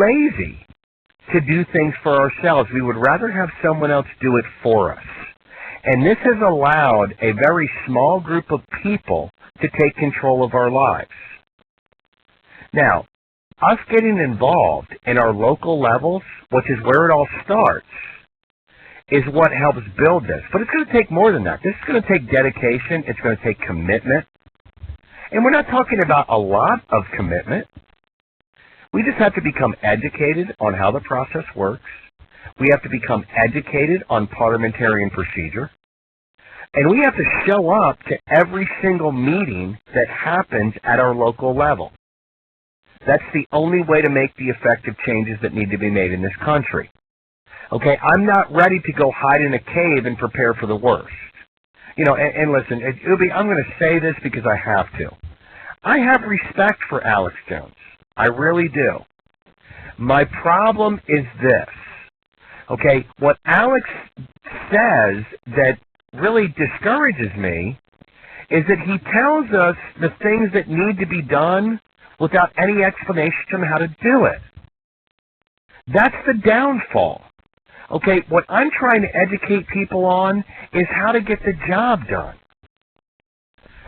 lazy to do things for ourselves. We would rather have someone else do it for us. And this has allowed a very small group of people to take control of our lives. Now, us getting involved in our local levels, which is where it all starts, is what helps build this. But it's going to take more than that. This is going to take dedication. It's going to take commitment. And we're not talking about a lot of commitment. We just have to become educated on how the process works. We have to become educated on parliamentarian procedure. And we have to show up to every single meeting that happens at our local level. That's the only way to make the effective changes that need to be made in this country. Okay, I'm not ready to go hide in a cave and prepare for the worst. You know, and listen, I'm going to say this because I have to. I have respect for Alex Jones. I really do. My problem is this. Okay, what Alex says that really discourages me is that he tells us the things that need to be done without any explanation on how to do it. That's the downfall. Okay, what I'm trying to educate people on is how to get the job done.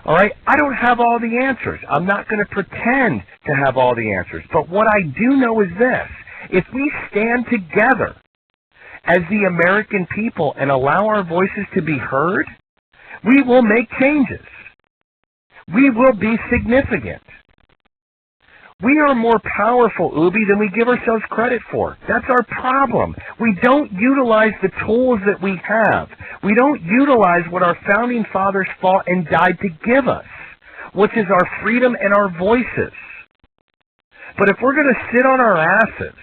All right, I don't have all the answers. I'm not going to pretend to have all the answers. But what I do know is this. If we stand together as the American people and allow our voices to be heard, we will make changes. We will be significant. We are more powerful, Ubi, than we give ourselves credit for. That's our problem. We don't utilize the tools that we have. We don't utilize what our founding fathers fought and died to give us, which is our freedom and our voices. But if we're going to sit on our asses,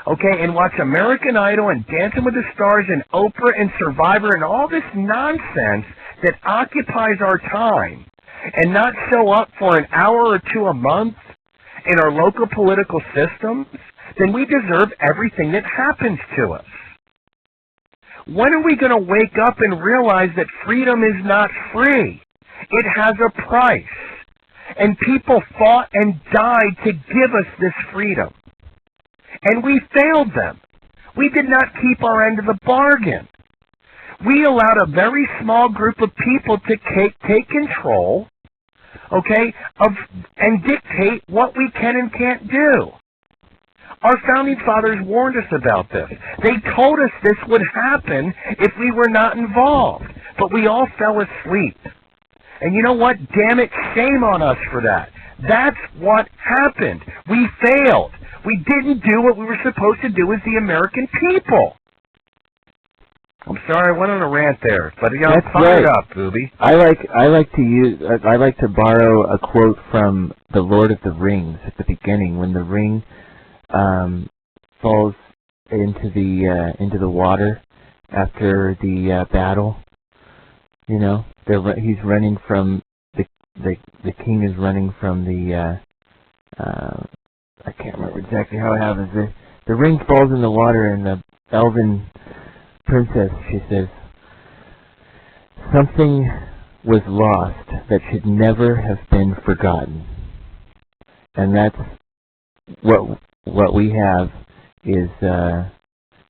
okay, and watch American Idol and Dancing with the Stars and Oprah and Survivor and all this nonsense that occupies our time and not show up for an hour or two a month in our local political systems, then we deserve everything that happens to us. When are we going to wake up and realize that freedom is not free? It has a price. And people fought and died to give us this freedom. And we failed them. We did not keep our end of the bargain. We allowed a very small group of people to take control, okay, and dictate what we can and can't do. Our founding fathers warned us about this. They told us this would happen if we were not involved, but we all fell asleep. And you know what? Damn it, shame on us for that. That's what happened. We failed. We didn't do what we were supposed to do as the American people. I'm sorry, I went on a rant there, but you know, I'm fired up, Booby. I like to borrow a quote from The Lord of the Rings at the beginning when the ring falls into the water after the battle. You know, he's running from the king is running from the I can't remember exactly how it happens. The ring falls in the water and the elven princess, she says, something was lost that should never have been forgotten. And that's what we have is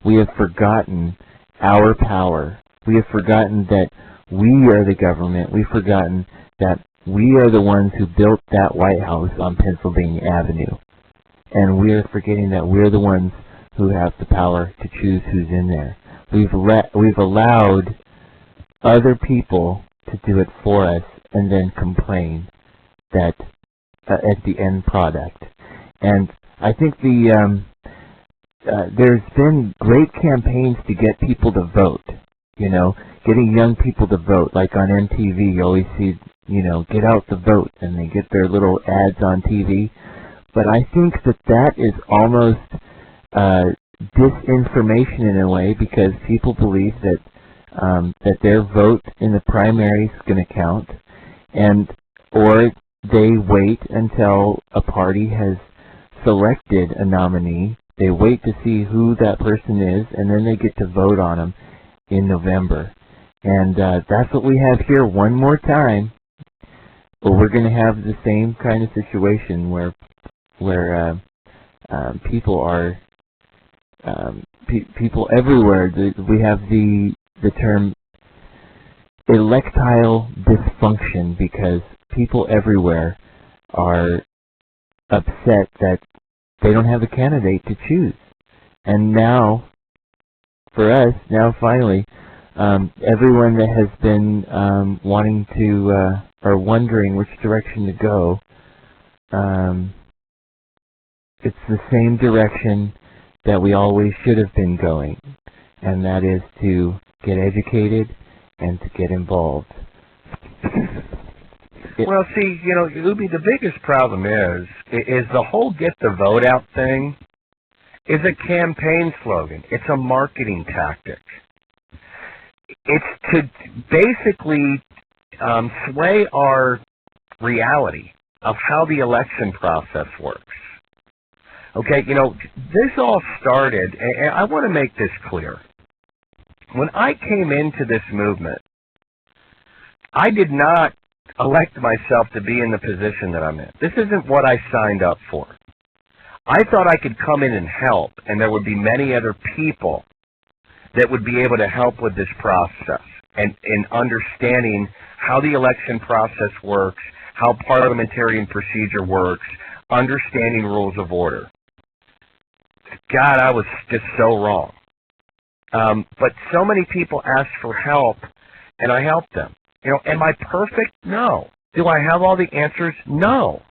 we have forgotten our power. We have forgotten that we are the government. We've forgotten that we are the ones who built that White House on Pennsylvania Avenue. And we are forgetting that we're the ones who have the power to choose who's in there. We've allowed other people to do it for us and then complain that at the end product. And I think there's been great campaigns to get people to vote. You know, getting young people to vote. Like on MTV, you always see, you know, get out the vote, and they get their little ads on TV. But I think that is almost disinformation in a way, because people believe that that their vote in the primary is going to count, or they wait until a party has selected a nominee. They wait to see who that person is, and then they get to vote on them in November. And that's what we have here one more time. But we're going to have the same kind of situation where People are people everywhere. We have the term electile dysfunction because people everywhere are upset that they don't have a candidate to choose. And now, for us, now finally, everyone that has been wanting to, or wondering which direction to go, it's the same direction that we always should have been going, and that is to get educated and to get involved. Well, see, Ubi, the biggest problem is the whole get the vote out thing is a campaign slogan. It's a marketing tactic. It's to basically sway our reality of how the election process works. Okay, this all started, and I want to make this clear. When I came into this movement, I did not elect myself to be in the position that I'm in. This isn't what I signed up for. I thought I could come in and help, and there would be many other people that would be able to help with this process and in understanding how the election process works, how parliamentarian procedure works, understanding rules of order. God, I was just so wrong. But so many people asked for help, and I helped them. Am I perfect? No. Do I have all the answers? No.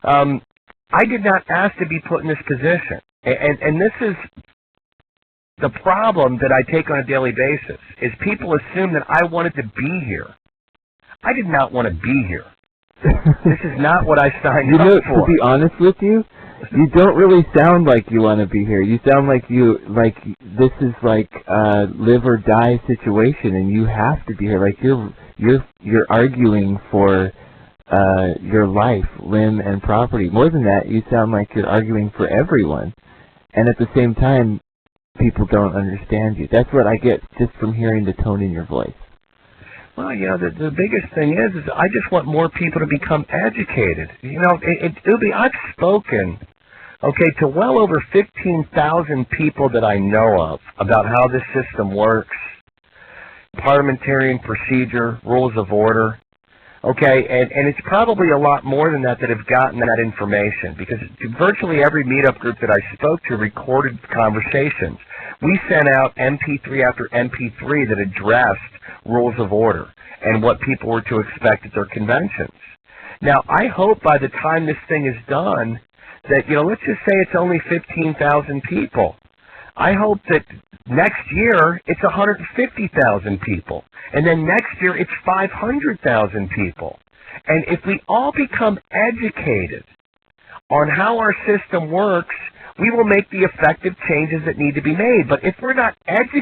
I did not ask to be put in this position. And this is the problem that I take on a daily basis, is people assume that I wanted to be here. I did not want to be here. This is not what I signed up for. To be honest with you, you don't really sound like you want to be here. You sound like this is like a live or die situation, and you have to be here. Like you're arguing for your life, limb, and property. More than that, you sound like you're arguing for everyone, and at the same time, people don't understand you. That's what I get just from hearing the tone in your voice. Well, the biggest thing is I just want more people to become educated. Ubi, I've spoken, to well over 15,000 people that I know of about how this system works, parliamentarian procedure, rules of order. And it's probably a lot more than that have gotten that information, because virtually every meetup group that I spoke to recorded conversations. We sent out MP3 after MP3 that addressed rules of order and what people were to expect at their conventions. Now, I hope by the time this thing is done that, let's just say it's only 15,000 people. I hope that next year it's 150,000 people. And then next year it's 500,000 people. And if we all become educated on how our system works, we will make the effective changes that need to be made. But if we're not educated,